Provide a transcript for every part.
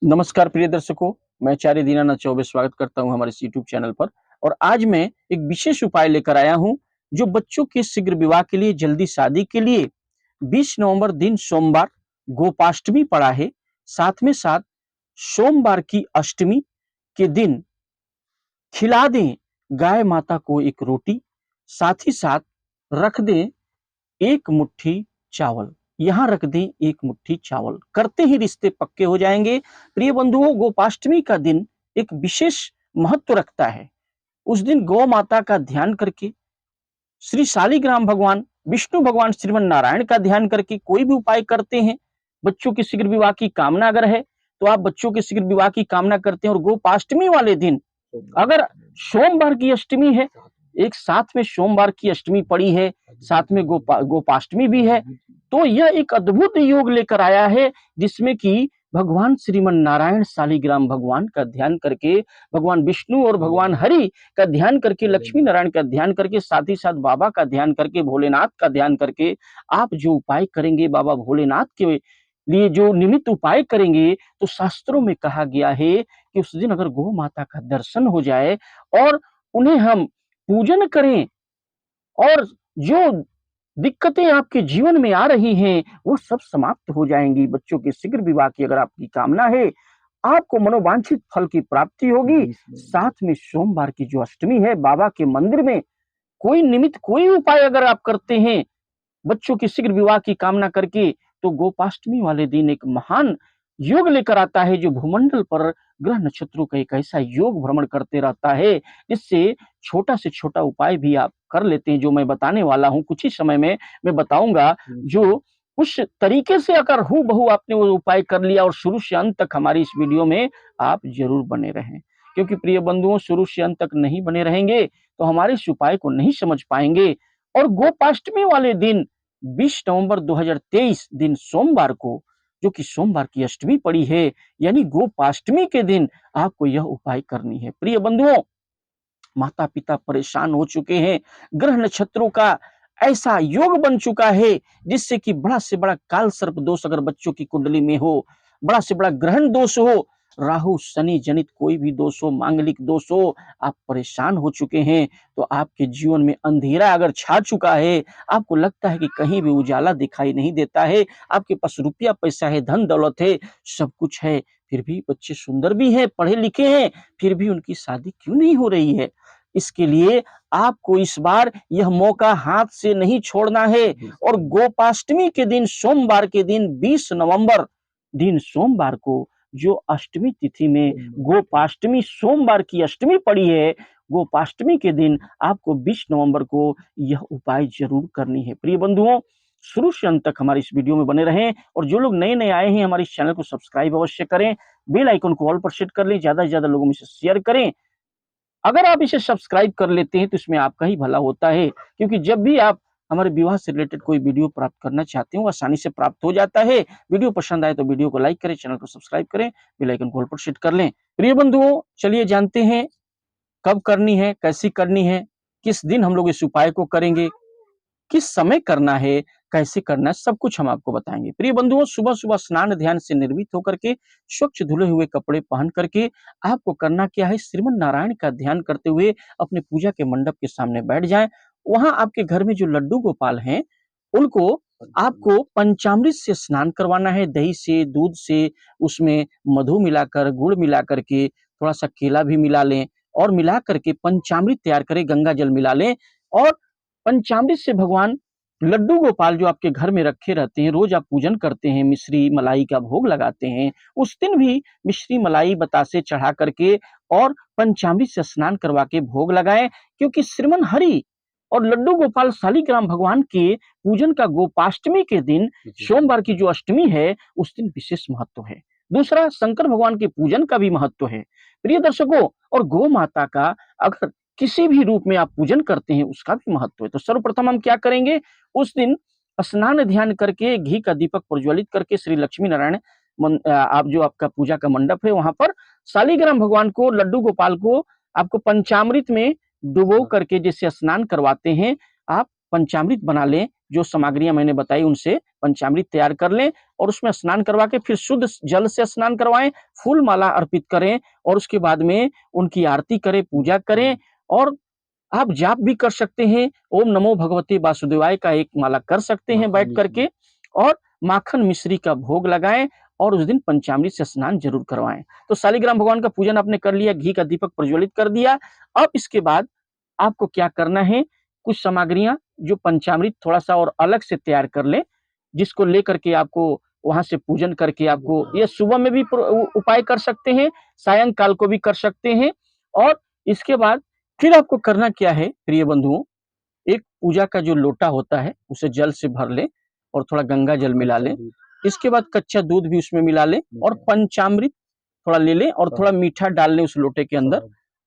नमस्कार प्रिय दर्शकों, मैं आचार्य दीनानाथ चौबे स्वागत करता हूं हमारे इस यूट्यूब चैनल पर। और आज मैं एक विशेष उपाय लेकर आया हूं जो बच्चों के शीघ्र विवाह के लिए, जल्दी शादी के लिए 20 नवंबर दिन सोमवार गोपाष्टमी पड़ा है। साथ में साथ सोमवार की अष्टमी के दिन खिला दें गाय माता को एक रोटी, साथ ही साथ रख दें एक मुट्ठी चावल। यहाँ रख दें एक मुट्ठी चावल, करते ही रिश्ते पक्के हो जाएंगे। प्रिय बंधुओं, गोपाष्टमी का दिन एक विशेष महत्व रखता है। उस दिन गौ माता का ध्यान करके, श्री शालिग्राम भगवान, विष्णु भगवान श्रीमन नारायण का ध्यान करके कोई भी उपाय करते हैं। बच्चों के शीघ्र विवाह की कामना अगर है तो आप बच्चों के शीघ्र विवाह की कामना करते हैं। और गोपाष्टमी वाले दिन अगर सोमवार की अष्टमी है, एक साथ में सोमवार की अष्टमी पड़ी है, साथ में गोपाष्टमी भी है, तो यह एक अद्भुत योग लेकर आया है जिसमें कि भगवान श्रीमन नारायण शालिग्राम भगवान का ध्यान करके, भगवान विष्णु और भगवान हरि का ध्यान करके, लक्ष्मी नारायण का ध्यान करके, साथ ही साथ बाबा का ध्यान करके, भोलेनाथ का ध्यान करके आप जो उपाय करेंगे, बाबा भोलेनाथ के लिए जो निमित्त उपाय करेंगे, तो शास्त्रों में कहा गया है कि उस दिन अगर गौ माता का दर्शन हो जाए और उन्हें हम पूजन करें और जो दिक्कतें आपके जीवन में आ रही हैं वो सब समाप्त हो जाएंगी। बच्चों के शीघ्र विवाह की अगर आपकी कामना है, आपको मनोवांछित फल की प्राप्ति होगी। साथ में सोमवार की जो अष्टमी है, बाबा के मंदिर में कोई निमित्त, कोई उपाय अगर आप करते हैं बच्चों के शीघ्र विवाह की कामना करके, तो गोपाष्टमी वाले दिन एक महान योग लेकर आता है जो भूमंडल पर ग्रह नक्षत्रों का एक ऐसा योग भ्रमण करते रहता है जिससे छोटा से छोटा उपाय भी आप कर लेते हैं। जो मैं बताने वाला हूं कुछ ही समय में मैं बताऊंगा, जो उस तरीके से अगर हूबहू आपने वो उपाय कर लिया और शुरू से अंत तक हमारी इस वीडियो में आप जरूर बने रहें। क्योंकि प्रिय बंधुओं, शुरू से अंत तक नहीं बने रहेंगे तो हमारे इस उपाय को नहीं समझ पाएंगे। और गोपाष्टमी वाले दिन 20 नवंबर 2023 दिन सोमवार को, जो कि सोमवार की अष्टमी पड़ी है, यानी गोपाष्टमी के दिन आपको यह उपाय करनी है। प्रिय बंधुओं, माता पिता परेशान हो चुके हैं, ग्रह नक्षत्रों का ऐसा योग बन चुका है जिससे कि बड़ा से बड़ा काल सर्प दोष अगर बच्चों की कुंडली में हो, बड़ा से बड़ा ग्रहण दोष हो, राहु शनि जनित कोई भी दोष हो, मांगलिक दोष हो, आप परेशान हो चुके हैं, तो आपके जीवन में अंधेरा अगर छा चुका है, आपको लगता है कि कहीं भी उजाला दिखाई नहीं देता है, आपके पास रुपया पैसा है, धन दौलत है, सब कुछ है, फिर भी बच्चे सुंदर भी हैं, पढ़े लिखे हैं, फिर भी उनकी शादी क्यों नहीं हो रही है? इसके लिए आपको इस बार यह मौका हाथ से नहीं छोड़ना है। और गोपाष्टमी के दिन, सोमवार के दिन 20 नवंबर दिन सोमवार को, जो अष्टमी तिथि में गोपाष्टमी, सोमवार की अष्टमी पड़ी है, गोपाष्टमी के दिन आपको 20 नवंबर को यह उपाय जरूर करनी है। प्रिय बंधुओं, शुरू से अंत तक हमारी इस वीडियो में बने रहें। और जो लोग नए नए आए हैं, हमारे इस चैनल को सब्सक्राइब अवश्य करें, बेल आइकन को ऑल पर सेट कर लें, ज्यादा से ज्यादा लोगों में से शेयर करें। अगर आप इसे सब्सक्राइब कर लेते हैं तो इसमें आपका ही भला होता है, क्योंकि जब भी आप हमारे विवाह से रिलेटेड कोई वीडियो प्राप्त करना चाहते हो आसानी से प्राप्त हो जाता है। वीडियो पसंद आए तो वीडियो को लाइक करें, चैनल को सब्सक्राइब करें, बेल आइकन को ऑल पर सेट कर लें। प्रिय बंधुओं, चलिए जानते हैं कब करनी है, कैसी करनी है, किस दिन हम लोग इस उपाय को करेंगे, किस समय करना है, कैसे करना है, सब कुछ हम आपको बताएंगे। प्रिय बंधुओं, सुबह सुबह स्नान ध्यान से निर्मित होकर के, स्वच्छ धुले हुए कपड़े पहन करके आपको करना क्या है, श्रीमन नारायण का ध्यान करते हुए अपने पूजा के मंडप के सामने बैठ जाएं। वहां आपके घर में जो लड्डू गोपाल हैं उनको आपको पंचामृत से स्नान करवाना है, दही से, दूध से, उसमें मधु मिलाकर, गुड़ मिलाकर के, थोड़ा सा केला भी मिला लें और मिला करके पंचामृत तैयार करें, गंगा जल मिला लें। और पंचामृत से भगवान लड्डू गोपाल जो आपके घर में रखे रहते हैं, रोज आप पूजन करते हैं, मिश्री मलाई का भोग लगाते हैं, उस दिन भी मिश्री मलाई बतासे चढ़ा करके और पंचामृत से स्नान करवा के भोग लगाएं। क्योंकि श्रीमन हरि और लड्डू गोपाल शालिग्राम भगवान के पूजन का गोपाष्टमी के दिन, सोमवार की जो अष्टमी है, उस दिन विशेष महत्व है। दूसरा, शंकर भगवान के पूजन का भी महत्व है प्रिय दर्शकों। और गौ माता का अगर किसी भी रूप में आप पूजन करते हैं उसका भी महत्व है। तो सर्वप्रथम हम क्या करेंगे, उस दिन स्नान ध्यान करके, घी का दीपक प्रज्वलित करके, श्री लक्ष्मी नारायण आप जो आपका पूजा का मंडप है वहां पर शालिग्राम भगवान को, लड्डू गोपाल को आपको पंचामृत में डुबो करके जैसे स्नान करवाते हैं, आप पंचामृत बना लें, जो सामग्रियां मैंने बताई उनसे पंचामृत तैयार कर लें और उसमें स्नान करवा के फिर शुद्ध जल से स्नान करवाएं, फूल माला अर्पित करें और उसके बाद में उनकी आरती करें, पूजा करें। और आप जाप भी कर सकते हैं, ओम नमो भगवते वासुदेवाय का एक माला कर सकते हैं बैठ करके, और माखन मिश्री का भोग लगाएं और उस दिन पंचामृत से स्नान जरूर करवाएं। तो शालिग्राम भगवान का पूजन आपने कर लिया, घी का दीपक प्रज्वलित कर दिया। अब इसके बाद आपको क्या करना है, कुछ सामग्रियां जो पंचामृत थोड़ा सा और अलग से तैयार कर ले, जिसको लेकर के आपको वहां से पूजन करके आपको ये सुबह में भी उपाय कर सकते हैं, सायंकाल को भी कर सकते हैं। और इसके बाद फिर आपको करना क्या है प्रिय बंधुओं, एक पूजा का जो लोटा होता है उसे जल से भर ले और थोड़ा गंगा जल मिला ले। इसके बाद कच्चा दूध भी उसमें मिला ले और पंचामृत थोड़ा ले ले और थोड़ा मीठा डाल ले उस लोटे के अंदर,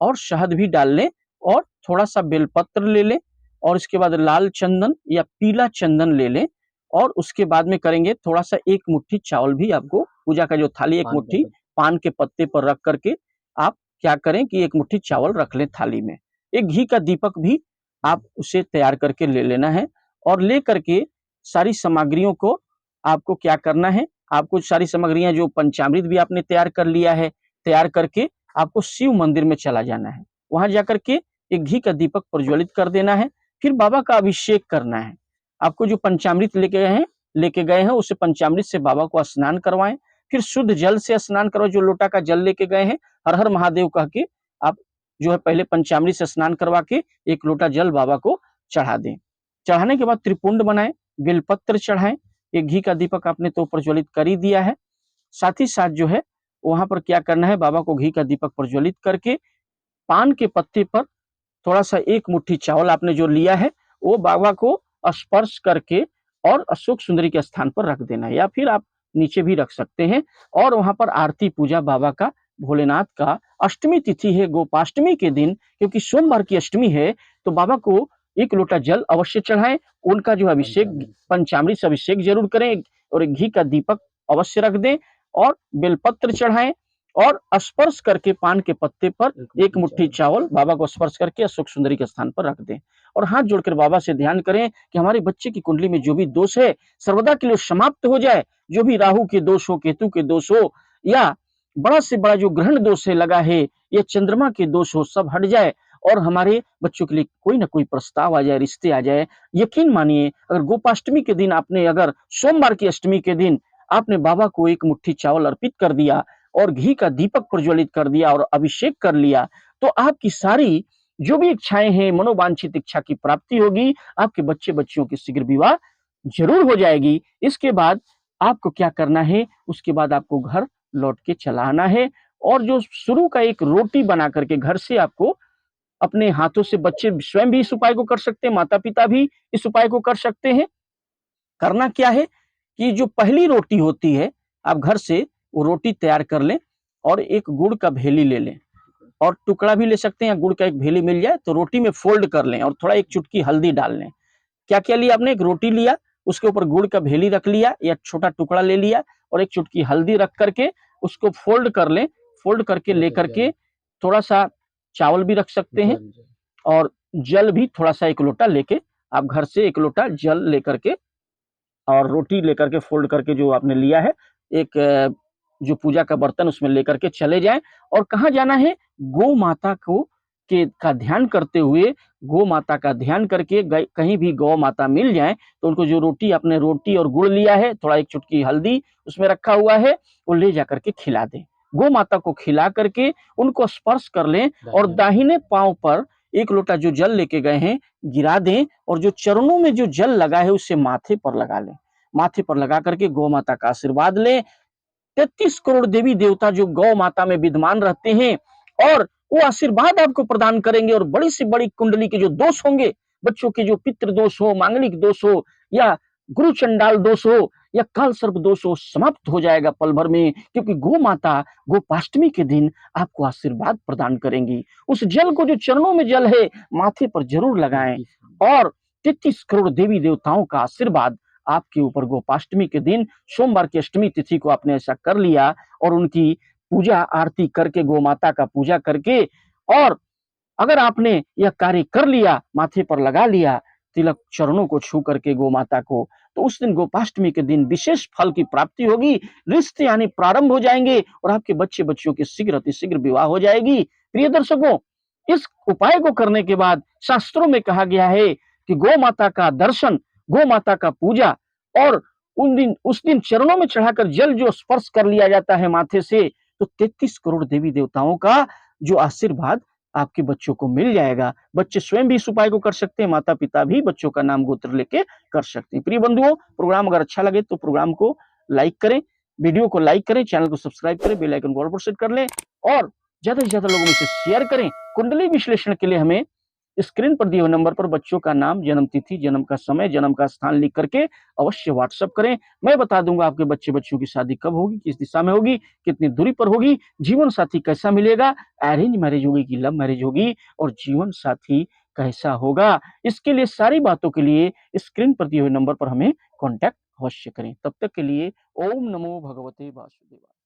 और शहद भी डाल ले और थोड़ा सा बेलपत्र ले ले, और इसके बाद लाल चंदन या पीला चंदन ले ले। और उसके बाद में करेंगे थोड़ा सा एक मुट्ठी चावल भी आपको पूजा का जो थाली, एक मुट्ठी पान के पत्ते पर रख करके आप क्या करें कि एक मुट्ठी चावल रख लें थाली में। एक घी का दीपक भी आप उसे तैयार करके ले लेना है, और ले करके सारी सामग्रियों को आपको क्या करना है, आपको सारी सामग्रियां जो पंचामृत भी आपने तैयार कर लिया है, तैयार करके आपको शिव मंदिर में चला जाना है। वहां जाकर के एक घी का दीपक प्रज्वलित कर देना है, फिर बाबा का अभिषेक करना है। आपको जो पंचामृत लेके गए हैं उसे पंचामृत से बाबा को स्नान करवाएं, फिर शुद्ध जल से स्नान करवाएं, जो लोटा का जल लेके गए हैं हर हर महादेव कह के आप जो है पहले पंचामृत से स्नान करवा के एक लोटा जल बाबा को चढ़ा दें। चढ़ाने के बाद त्रिपुंड बनाएं, बेलपत्र चढ़ाएं, एक घी का दीपक आपने तो प्रज्वलित कर ही दिया है। साथ ही साथ जो है वहां पर क्या करना है, बाबा को घी का दीपक प्रज्वलित करके पान के पत्ते पर थोड़ा सा एक मुट्ठी चावल आपने जो लिया है वो बाबा को स्पर्श करके और अशोक सुंदरी के स्थान पर रख देना है, या फिर आप नीचे भी रख सकते हैं। और वहां पर आरती पूजा बाबा का, भोलेनाथ का, अष्टमी तिथि है गोपाष्टमी के दिन, क्योंकि सोमवार की अष्टमी है, तो बाबा को एक लोटा जल अवश्य चढ़ाएं, उनका जो अभिषेक पंचामृत से अभिषेक जरूर करें और एक घी का दीपक अवश्य रख दें और बेलपत्र चढ़ाएं और स्पर्श करके पान के पत्ते पर एक मुट्ठी चावल बाबा को स्पर्श करके अशोक सुंदरी के स्थान पर रख दें और हाथ जोड़कर बाबा से ध्यान करें कि हमारे बच्चे की कुंडली में जो भी दोष है सर्वदा के लिए समाप्त हो जाए। जो भी राहु के दोष हो, केतु के दोष हो, या बड़ा से बड़ा जो ग्रहण दोष है लगा है, या चंद्रमा के दोष हो, सब हट जाए और हमारे बच्चों के लिए कोई ना कोई प्रस्ताव आ जाए, रिश्ते आ जाए। यकीन मानिए, अगर गोपाष्टमी के दिन आपने, अगर सोमवार की अष्टमी के दिन आपने बाबा को एक मुट्ठी चावल अर्पित कर दिया और घी का दीपक प्रज्वलित कर दिया और अभिषेक कर लिया, तो आपकी सारी जो भी इच्छाएं हैं, मनोवांछित इच्छा की प्राप्ति होगी। आपके बच्चे बच्चियों की शीघ्र विवाह जरूर हो जाएगी। इसके बाद आपको क्या करना है, उसके बाद आपको घर लौट के चला आना है और जो शुरू का एक रोटी बना करके घर से आपको अपने हाथों से, बच्चे स्वयं भी इस उपाय को कर सकते हैं, माता पिता भी इस उपाय को कर सकते हैं। करना क्या है कि जो पहली रोटी होती है, आप घर से वो रोटी तैयार कर लें और एक गुड़ का भेली ले लें और टुकड़ा भी ले सकते हैं, गुड़ का एक भेली मिल जाए तो रोटी में फोल्ड कर लें और थोड़ा एक चुटकी हल्दी डाल लें। क्या क्या लिया आपने, एक रोटी लिया, उसके ऊपर गुड़ का भेली रख लिया या छोटा टुकड़ा ले लिया और एक चुटकी हल्दी रख करके उसको फोल्ड कर लें। फोल्ड करके लेकर के थोड़ा सा चावल भी रख सकते हैं और जल भी थोड़ा सा, एक लोटा लेके आप घर से एक लोटा जल लेकर के और रोटी लेकर के फोल्ड करके जो आपने लिया है, एक जो पूजा का बर्तन उसमें लेकर के चले जाएं। और कहाँ जाना है, गौ माता को का ध्यान करते हुए, गौ माता का ध्यान करके कहीं भी गौ माता मिल जाए तो उनको जो रोटी, आपने रोटी और गुड़ लिया है, थोड़ा एक चुटकी हल्दी उसमें रखा हुआ है, वो ले जाकर के खिला दें। गौ माता को खिला करके उनको स्पर्श कर लें और दाहिने पांव पर एक लोटा जो जल लेके गए हैं गिरा दें और जो चरणों में जो जल लगा है उसे माथे पर लगा लें। माथे पर लगा करके गौ माता का आशीर्वाद लें। 33 करोड़ देवी देवता जो गौ माता में विद्यमान रहते हैं और वो आशीर्वाद आपको प्रदान करेंगे और बड़ी से बड़ी कुंडली के जो दोष होंगे, बच्चों के जो पितृ दोष हो, मांगलिक दोष हो, या गुरु चंडाल दोष हो, या काल सर्प दोष हो, समाप्त हो जाएगा पल भर में, क्योंकि गौ माता गोपाष्टमी के दिन आपको आशीर्वाद प्रदान करेंगी। उस जल को, जो चरणों में जल है, माथे पर जरूर लगाएं और 33 करोड़ देवी देवताओं का आशीर्वाद आपके ऊपर गोपाष्टमी के दिन, सोमवार की अष्टमी तिथि को आपने ऐसा कर लिया और उनकी पूजा आरती करके, गौ माता का पूजा करके, और अगर आपने यह कार्य कर लिया, माथे पर लगा लिया, तिलक चरणों को छू करके गौ माता को, तो उस दिन गोपाष्टमी के दिन विशेष फल की प्राप्ति होगी, रिश्ते आने प्रारंभ हो जाएंगे और आपके बच्चे बच्चियों की शीघ्र अतिशीघ्र विवाह हो जाएगी। प्रिय दर्शकों, इस उपाय को करने के बाद शास्त्रों में कहा गया है कि गौ माता का दर्शन, गौ माता का पूजा और उस दिन चरणों में चढ़ाकर जल जो स्पर्श कर लिया जाता है माथे से, तो 33 करोड़ देवी देवताओं का जो आशीर्वाद आपके बच्चों को मिल जाएगा। बच्चे स्वयं भी इस उपाय को कर सकते हैं, माता पिता भी बच्चों का नाम गोत्र लेके कर सकते हैं। प्रिय बंधुओं, प्रोग्राम अगर अच्छा लगे तो प्रोग्राम को लाइक करें, वीडियो को लाइक करें, चैनल को सब्सक्राइब करें, बेल आइकन को ऑल पर सेट कर लें और ज्यादा से ज्यादा लोगों में इसे शेयर करें। कुंडली विश्लेषण के लिए हमें स्क्रीन पर दिए हुए नंबर पर बच्चों का नाम, जन्म तिथि, जन्म का समय, जन्म का स्थान लिख करके अवश्य व्हाट्सएप करें। मैं बता दूंगा आपके बच्चे बच्चियों की शादी कब होगी, किस दिशा में होगी, कितनी दूरी पर होगी, जीवन साथी कैसा मिलेगा, अरेंज मैरिज होगी कि लव मैरिज होगी और जीवन साथी कैसा होगा। इसके लिए सारी बातों के लिए स्क्रीन पर दिए हुए नंबर पर हमें कॉन्टैक्ट अवश्य करें। तब तक के लिए ओम नमो भगवते वासुदेवाय।